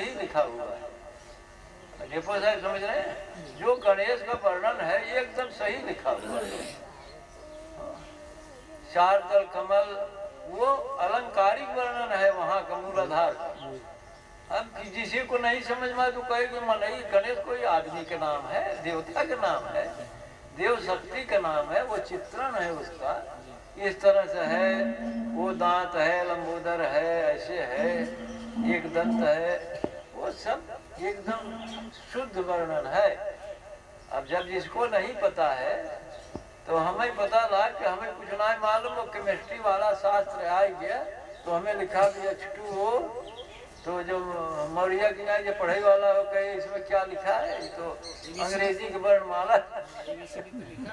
सही लिखा हुआ है। डेपो साहब समझ रहे हैं, जो गणेश का वर्णन है ये एकदम सही लिखा हुआ है। चार दल कमल वो अलंकारिक वर्णन है वहाँ का मूलाधार का। अब किसी को नहीं समझ में तो कहे कि मनई गणेश कोई आदमी के नाम है, देवता के नाम है, देव शक्ति का नाम है, वो चित्रण है उसका, इस तरह से है, वो दांत है, लंबोदर है, ऐसे है, एक दंत है, वो सब एकदम शुद्ध वर्णन है। अब जब जिसको नहीं पता है तो हमें पता लगा कि हमें कुछ नहीं मालूम, वो केमिस्ट्री वाला शास्त्र आ गया तो हमें लिखा भी H2O, तो जो मौर्य की ना जो पढ़ाई वाला हो कहे इसमें क्या लिखा है, तो अंग्रेजी की वर्णमाला,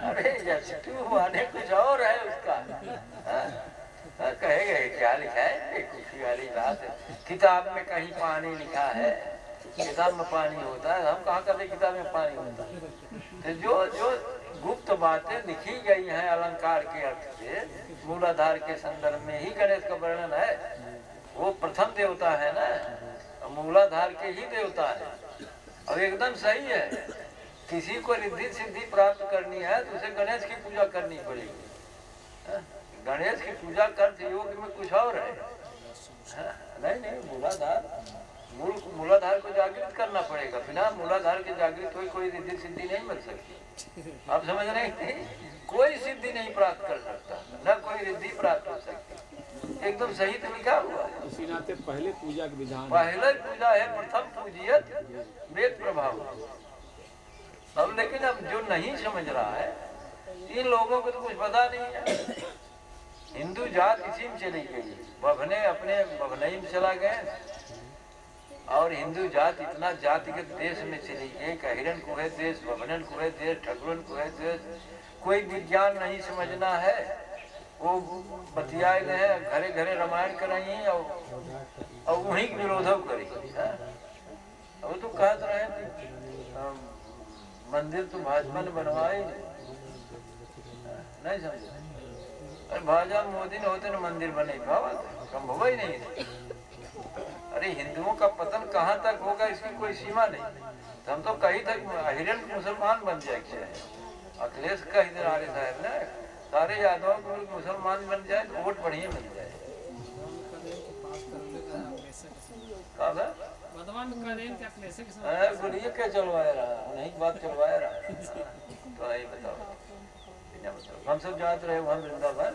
अरे H2O आने कुछ और है उसका, कहेगा क्या लिखा है, खुशी वाली बात है। किताब में कहीं पानी लिखा है, किताब में पानी होता है, हम कहाँ करते किताब में पानी होता है। तो जो गुप्त बातें लिखी गई हैं अलंकार के अर्थ से, मूलाधार के संदर्भ में ही गणेश का वर्णन है। वो प्रथम देवता है ना, मूलाधार के ही देवता है और एकदम सही है। किसी को रिद्धि सिद्धि प्राप्त करनी है तो उसे गणेश की पूजा करनी पड़ेगी। गणेश की पूजा करते योग में कुछ और है, नहीं मूलाधार को जागृत करना पड़ेगा। बिना मूलाधार के जागृत कोई रिद्धि सिद्धि नहीं मिल सकती। आप समझ रहे हैं, कोई सिद्धि नहीं प्राप्त कर सकता, न कोई रिद्धि प्राप्त हो सकती। एकदम सही तो लिखा हुआ है। इसी नाते पहले पूजा के विधान, पहले पूजा है प्रथम पूजियत वेद प्रभाव। अब लेकिन अब जो नहीं समझ रहा है, इन लोगों को तो कुछ पता नहीं है। हिंदू जात इसी में चली गई, बभने अपने बभनई में चला गए और हिंदू जात इतना जातिगत देश में चली गई कि हिरण को है देश, बभनन को है देश, ठगुन को है देश। कोई विज्ञान नहीं समझना है, वो बतियाए गए हैं, घरे घरे रामायण कराई और वहीं विरोध करी। वो तो कहते रहे मंदिर तो भाजपा ने बनवाए नहीं समझे। अरे भाजपा मोदी ने होते ना मंदिर बने बाबा संभव ही नहीं थे। अरे हिंदुओं का पतन कहाँ तक होगा इसकी कोई सीमा नहीं। तो हम तो कहीं तक हिरण मुसलमान बन जाए, अखिलेश का इधर आ रहे साहब ना, सारे यादवों को मुसलमान बन जाए तो वोट बढ़िया मिल जाए। बोलिए क्या चलवाया रहा, उन्हीं की बात चलवाया रहा। तो यही बताओ, हम सब जाते रहे वहाँ वृंदावन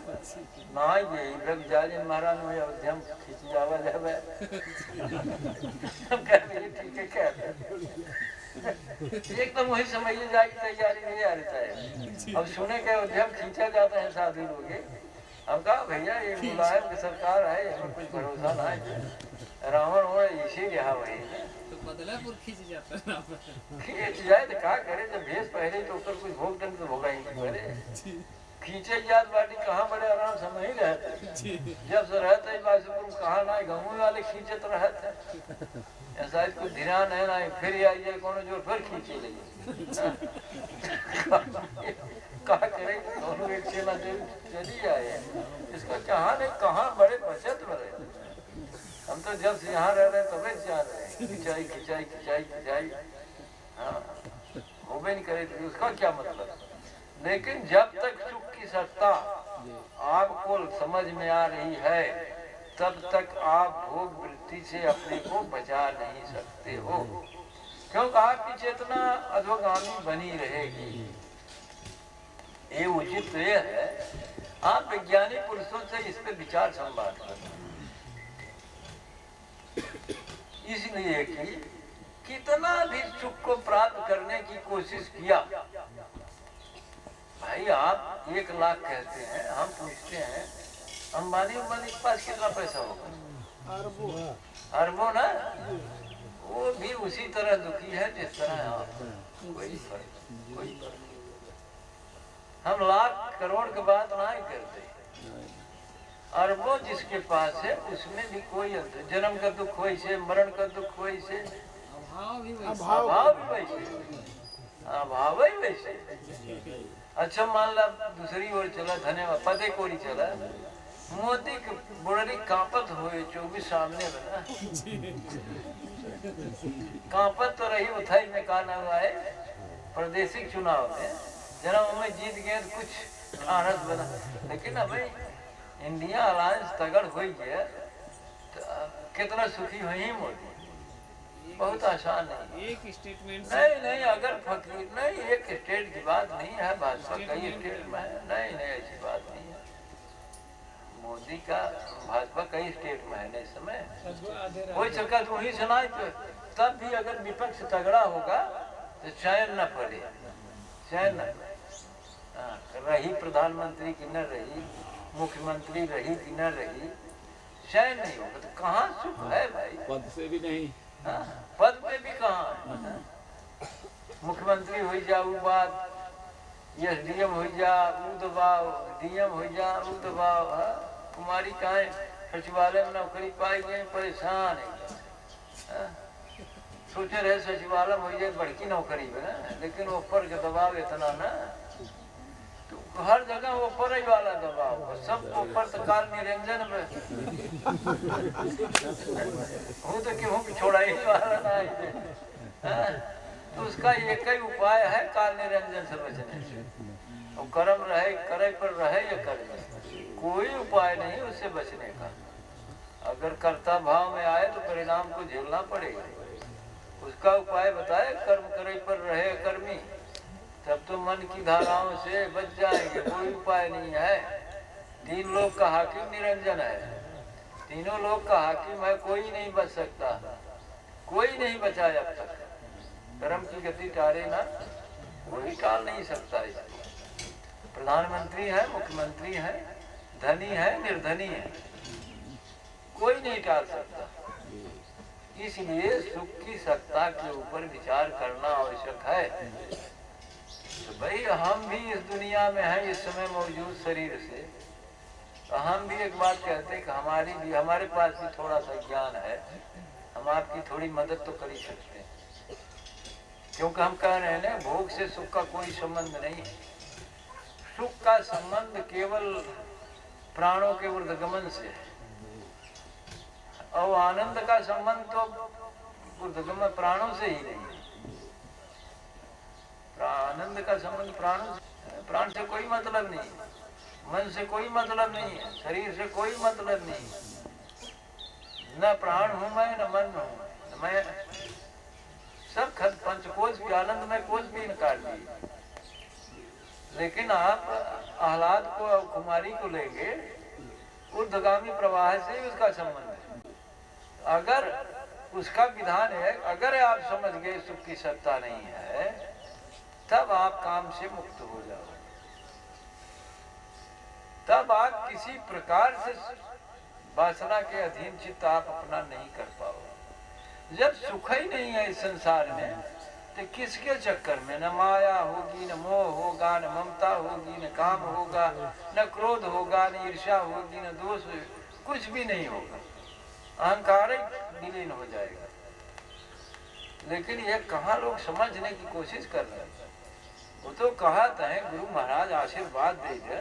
नहा गए जाए महाराज में अयोध्या में खींच जावा जावे। हम कह रहे ठीक है क्या एकदम वही समझिए जाए की तैयारी नहीं आ रही है। अब सुने के अयोध्या में खींचा जाता है साधु लोग, हम कहा भैया ये मुलायम की सरकार है, इसमें कुछ भरोसा ना है। रावण हो इसी लिहा वही तो बदलापुर खींच जाता है, खींच जाए तो क्या करे, जब भेष पहले तो ऊपर कुछ भोग दंड तो भोगा ही पहले खींचे जात बाटी कहाँ बड़े आराम से नहीं रहते। जब से रहते कहाँ ना गाँव वाले खींचे तो रहते ऐसा कुछ ध्यान है ना, फिर आई जाए कौन जो फिर खींचे लगे कहा करे दोनों एक सेना चली जाए, इसका कहाँ नहीं कहाँ बड़े बचत में रहे। हम तो जब से यहाँ रह रहे तबे से आ रहे हैं, खिंचाई खिंचाई खिंचाई खिंचाई, हाँ वो भी नहीं करे तो उसका क्या मतलब। लेकिन जब तक सुख की सत्ता आपको समझ में आ रही है तब तक आप भोग वृत्ति से अपने को बचा नहीं सकते हो, क्योंकि आपकी चेतना अधोगामी बनी रहेगी। ये उचित तो यह है आप वैज्ञानिक पुरुषों से इस पे विचार संवाद करें, इसलिए कि कितना भी सुख को प्राप्त करने की कोशिश किया। भाई आप 1 लाख कहते हैं, हम पूछते हैं अंबानी के पास कितना पैसा होगा, अरबों ना, वो भी उसी तरह दुखी है जिस तरह आप। कोई फर्क हम लाख करोड़ की बात नहीं करते, अरबों जिसके पास है उसमें भी कोई अंतर। जन्म का दुख वही से, मरण का दुख वही से, अभाव भी वैसे, अभाव ही वैसे। अच्छा मान ला दूसरी ओर चला, धन्यवाद पदे कोरी चला, मोदी के बुढ़री कांपत हुए 24 सामने बना कांपत तो रही उठाई में का नाम है प्रादेशिक चुनाव में जरा में जीत गए तो कुछ आनंद बना, लेकिन अभी इंडिया अलायंस तगड़ हुई है तो कितना सुखी हुई मोदी, बहुत आसान नहीं। एक स्टेटमेंट नहीं नहीं, अगर फकीर नहीं, एक स्टेट की बात नहीं है, भाजपा कई स्टेट में है, नहीं नहीं ऐसी बात नहीं है। मोदी का भाजपा कई स्टेट में है इस समय, कोई सरकार तो वही सुनाई तो तब भी अगर विपक्ष तगड़ा होगा तो चैन न पड़े, चैन न रही प्रधानमंत्री की न रही, मुख्यमंत्री रही कि न रही, चैन नहीं होगा तो कहाँ सुख है भाई, पद से भी नहीं, पद में भी कहाँ, मुख्यमंत्री हो जाओ बात, एसडीएम हो जा ऊ दबाव, डीएम हो जा ऊ दबाव, कुमारी कहाँ सचिवालय में नौकरी पाई गई परेशान है, सोचे रहे सचिवालय हो जाए बड़की नौकरी में, लेकिन ऊपर का दबाव इतना ना, तो हर जगह ऊपर ही वाला दबाव, सब ऊपर तो काल निरंजन में हूँ तो क्यों छोड़ा ही वाला ना है, तो उसका एक ही उपाय है काल निरंजन से बचने से, और कर्म रहे करे पर रहे या कर्म, कोई उपाय नहीं उससे बचने का। अगर कर्ता भाव में आए तो परिणाम को झेलना पड़ेगा, उसका उपाय बताए कर्म करे पर रहे कर्मी, तब तो मन की धाराओं से बच जाएंगे, कोई उपाय नहीं है। 3 लोग का हाकिम निरंजन है, तीनों लोग का हाकिम है, कोई नहीं बच सकता, कोई नहीं बचा अब तक, कर्म की गति टाले ना, कोई टाल नहीं सकता इसको। प्रधानमंत्री है, मुख्यमंत्री है, धनी है, निर्धनी है, कोई नहीं टाल सकता। इसलिए सुख की सत्ता के ऊपर विचार करना आवश्यक है। तो भाई हम भी इस दुनिया में हैं इस समय मौजूद शरीर से, तो हम भी एक बात कहते हैं कि हमारे पास भी थोड़ा सा ज्ञान है, हम आपकी थोड़ी मदद तो कर ही सकते हैं, क्योंकि हम कह रहे हैं ना भोग से सुख का कोई संबंध नहीं, सुख का संबंध केवल प्राणों के ऊर्ध्वगमन से है, और आनंद का संबंध तो ऊर्ध्वगमन प्राणों से ही नहीं है। आनंद का संबंध प्राणों से, प्राण से कोई मतलब नहीं, मन से कोई मतलब नहीं है, शरीर से कोई मतलब नहीं, न प्राण हूँ मैं न मन हूँ मैं, सब खत पंचकोश भी आनंद में कोश भी निकाल दिए। लेकिन आप आह्लाद को और कुमारी को लेंगे, ऊर्ध्वगामी प्रवाह से ही उसका संबंध है। अगर उसका विधान है, अगर आप समझ गए सुख की सत्ता नहीं है, तब आप काम से मुक्त हो जाओ, तब आप किसी प्रकार से वासना के अधीन चित्त आप अपना नहीं कर पाओ। जब सुख ही नहीं है इस संसार में, तो किसके चक्कर में न माया होगी, न मोह होगा, न ममता होगी, न काम होगा, न क्रोध होगा, न ईर्ष्या होगी, न दोष, कुछ भी नहीं होगा, अहंकार ही विलीन हो जाएगा। लेकिन ये कहाँ लोग समझने की कोशिश कर रहे हैं। वो तो कहते हैं गुरु महाराज आशीर्वाद दे दे,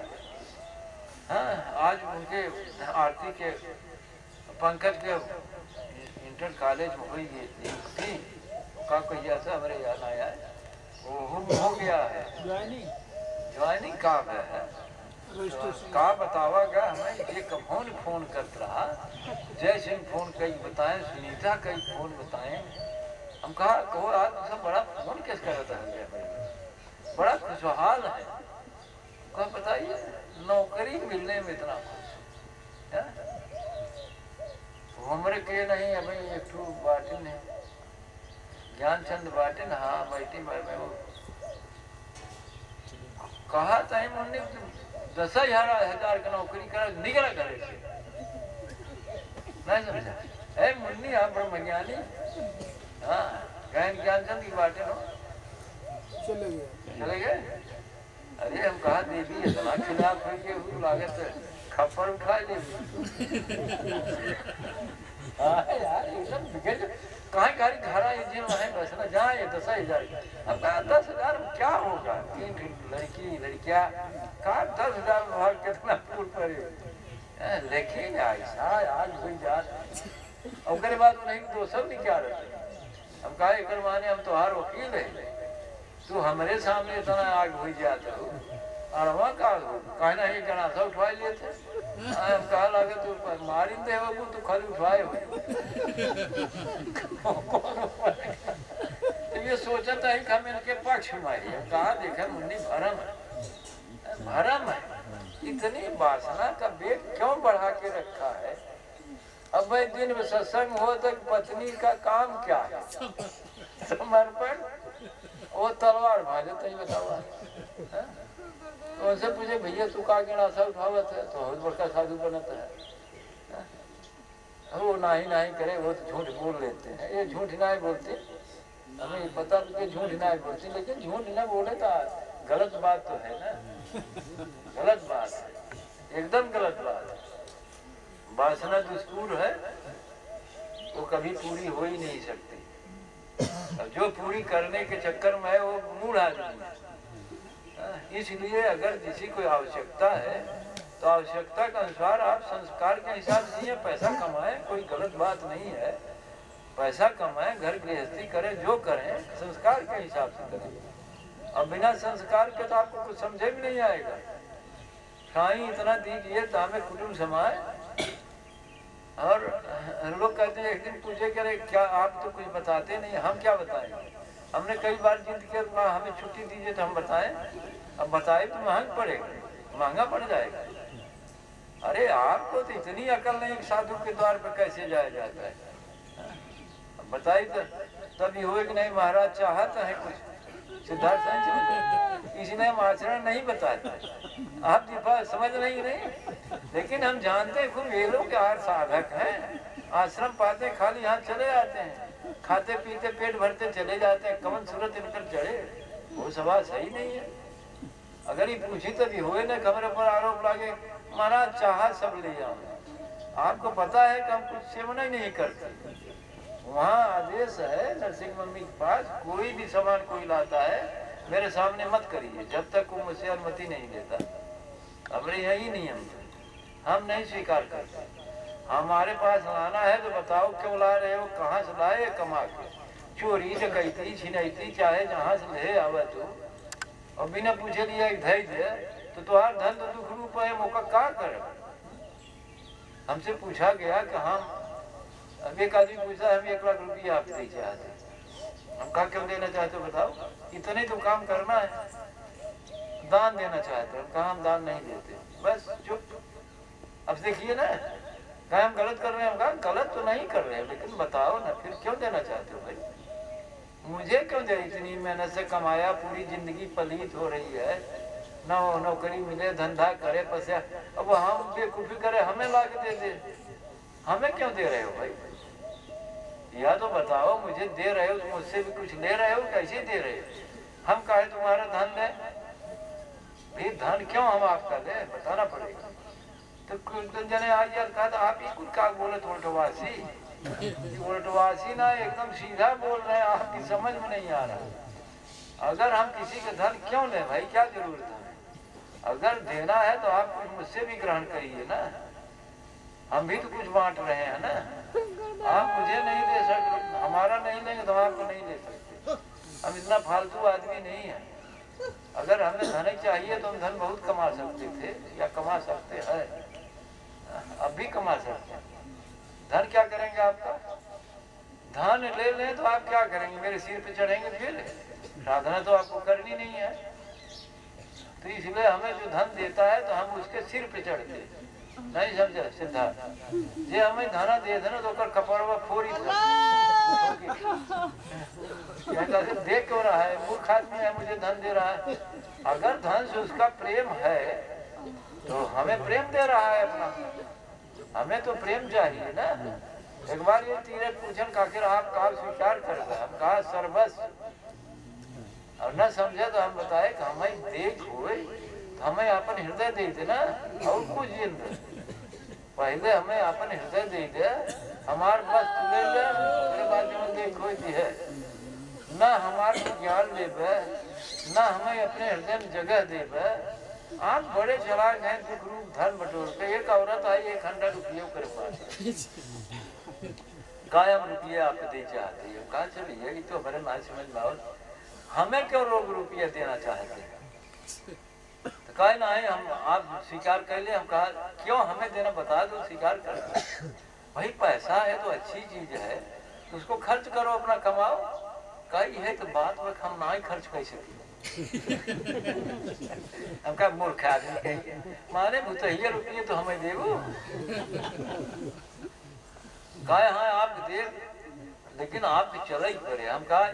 हाँ आज उनके आरती के पंकज के इंटर कॉलेज में हुई थी का कहिया था हमारे याद आया है, वो हो गया है ज्वाइनिंग का है, का बतावा गया हमें, ये कौन फोन करता रहा, जय सिंह फोन कई बताएं, सुनीता कई फोन बताएं, हम कहा कहो आज सब बड़ा फोन किस करता है, बड़ा खुशहाल है, कहा बताइए नौकरी मिलने में इतना खुश है, हमारे के नहीं है भाई, एक तो बाटिन है ज्ञानचंद बाटिन, हाँ बैठी में वो कहा था उन्होंने 10,000 का नौकरी करा निकला करे थे, नहीं समझा है मुन्नी, हाँ ब्रह्मज्ञानी, हाँ ज्ञानचंद की बाटिन हो, चले गए। अरे हम कहा देवी इतना खिलाफ है कि लागत खप्पर उठा ले, यार एकदम बिगड़, कहाँ गाड़ी घरा इंजन है बसना जहाँ ये 10,000, अब कहा 10,000 क्या होगा, 3 लड़की लड़कियाँ कहा 10,000 भाग कितना फूल पड़े, हमरे बात नहीं तो सब नहीं क्या रहते। हम कहा एक माने हम तो हार वकील है, तू हमारे सामने इतना आग हो जाता हो और वहाँ का कहना है जनाजा उठवा लिए थे। हम कहा लगे तू मारी दे वो तू खाली उठवाए हो। तो ये सोचा था कि हम इनके पक्ष में आए। कहा देखा मुन्नी भरम है, इतनी वासना का वेग क्यों बढ़ा के रखा है। अब भाई दिन में सत्संग हो तक पत्नी का काम क्या है, समर्पण, वो तलवार भाजे तो बताओ। तो उनसे पूछे भैया तू का गिनासा उठावत है, तो बहुत बड़का साधु बनता है। वो नहीं नहीं करे, वो तो झूठ बोल लेते हैं। ये झूठ नहीं बोलते, हमें पता कि झूठ नहीं बोलते, लेकिन झूठ ना बोले तो गलत बात तो है ना, गलत बात है, एकदम गलत बात है। वासना दुष्पूर है, वो कभी पूरी हो ही नहीं सकती। अब जो पूरी करने के चक्कर में है वो मूढ़ आदमी है। इसलिए अगर किसी को आवश्यकता है तो आवश्यकता के अनुसार आप संस्कार के हिसाब से पैसा कमाएं, कोई गलत बात नहीं है। पैसा कमाएं, घर गृहस्थी करें, जो करें संस्कार के हिसाब से करें। अब बिना संस्कार के तो आपको कुछ समझे भी नहीं आएगा। साईं इतना दीजिए तो हमें कुटुंब समाए। और लोग कहते हैं, एक दिन पूछे करे क्या आप तो कुछ बताते नहीं, हम क्या बताएं। हमने कई बार जिद किया हमें छुट्टी दीजिए तो हम बताएं। अब बताए तो महंगा पड़ेगा, महंगा पड़ जाएगा। अरे आपको तो इतनी अकल नहीं साधु के द्वार पर कैसे जाया जाता है। अब बताइए तो तभी हुए कि नहीं महाराज चाहता है कुछ। सिद्धार्थ साईं इसने हम आचरण नहीं बताते, आप समझ नहीं लेकिन हम जानते हैं खूब ये लोग यार साधक हैं, आश्रम पाते खाली यहाँ चले जाते हैं, खाते पीते पेट भरते चले जाते हैं, कमन सूरत इनकर चढ़े, वो सवाल सही नहीं है। अगर ये पूछी तभी हुए ना कमरे पर आरोप लागे महाराज चाह सब ले जाओ। आपको पता है कि हम कुछ सेवन ही नहीं करते। वहाँ आदेश है नरसिंह मम्मी के पास, कोई भी सामान कोई लाता है मेरे सामने मत करिए जब तक वो मुझसे अनुमति नहीं देता। हमारे यही नियम है, हम नहीं स्वीकार करते। हमारे पास लाना है तो बताओ क्यों ला रहे हो, कहाँ से लाए, कमा के, चोरी डकैती छिनैती चाहे जहाँ से ले आवे तो, और बिना पूछे लिया धै दे तो तुम्हार धन तो दुख रूप है, मौका क्या करे। हमसे पूछा गया कि हम अब एक आदमी पूछा हम 1 लाख रुपया आप दे चाहते, हम कहा क्यों देना चाहते हो बताओ, इतने तो काम करना है, दान देना चाहते हम कहा हम दान नहीं देते, बस चुप। अब देखिए ना कहा हम गलत कर रहे हैं, हम कहा गलत तो नहीं कर रहे हैं लेकिन बताओ ना फिर क्यों देना चाहते हो भाई, मुझे क्यों दे, इतनी मेहनत से कमाया, पूरी जिंदगी पलीत हो रही है, ना नौकरी मिले, धंधा करे, पसिया, अब हम बेवकूफी करे हमें ला के दे, हमें क्यों दे रहे हो भाई, या तो बताओ मुझे दे रहे हो तो मुझसे भी कुछ ले रहे हो, कैसे दे रहे हो, हम कहे तुम्हारा धन ले, भाई धन क्यों हम आपका दे बताना पड़ेगा। तो कुछ जने आज यार कहा था आप ही कुछ का बोले तो उल्टवासी ना एकदम सीधा बोल रहे हैं, आपकी समझ में नहीं आ रहा। अगर हम किसी का धन क्यों लें भाई, क्या जरूरत है, अगर देना है तो आप कुछ मुझसे भी ग्रहण करिए ना, हम भी तो कुछ बांट रहे हैं ना, आप मुझे नहीं दे सकते, हमारा नहीं लेंगे तो आपको नहीं दे सकते, हम इतना फालतू आदमी नहीं है। अगर हमें धन चाहिए तो हम धन बहुत कमा सकते थे या कमा सकते हैं, अब भी कमा सकते हैं। धन क्या करेंगे आपका, धन ले लें तो आप क्या करेंगे, मेरे सिर पे चढ़ेंगे, फिर साधना तो आपको करनी नहीं है। तो इसलिए हमें जो धन देता है तो हम उसके सिर पे चढ़ते, नहीं समझे सिद्धार्थ जे हमें धना दे देना तो कर कपड़वा फोड़ी देख क्यों रहा है, मूर्ख आदमी है, मुझे धन दे रहा है। अगर धन से उसका प्रेम है तो हमें प्रेम दे रहा है अपना, हमें तो प्रेम चाहिए ना। एक बार ये तीरथ पूछन काखिर आप कहा स्वीकार करता, हम कहा सर्वस्व, और न समझे तो हम बताए कि हमें देख हुए तो हमें अपन हृदय दे देना, और कुछ जिंद पहले हमें अपन हृदय दे दे, हमार बस ले ले, उसके बाद जो देखो है ना हमार ज्ञान देवे, ना हमें अपने हृदय में जगह देवे। आप बड़े चलाक हैं, दुख रूप धन बटोर के, एक औरत आई 1 घंटा रुपये कर पास, कायम रुपये आप दे चाहते हैं। कहा चलिए ये तो हमारे ना समझ में आओ, हमें क्यों लोग रुपया देना चाहते हैं? तो कहे ना है हम आप स्वीकार कर ले। हम कहा क्यों हमें देना, बता दो स्वीकार कर। भाई पैसा है तो अच्छी चीज है, उसको खर्च करो, अपना कमाओ। कही है तो बात में हम ना ही खर्च कर सके। हम कहा मूर्ख आदमी कहिए, माने भूतहिया रुपये तो हमें देवो। कहा हाँ आप दे, लेकिन आप चल ही पड़े। हम कहा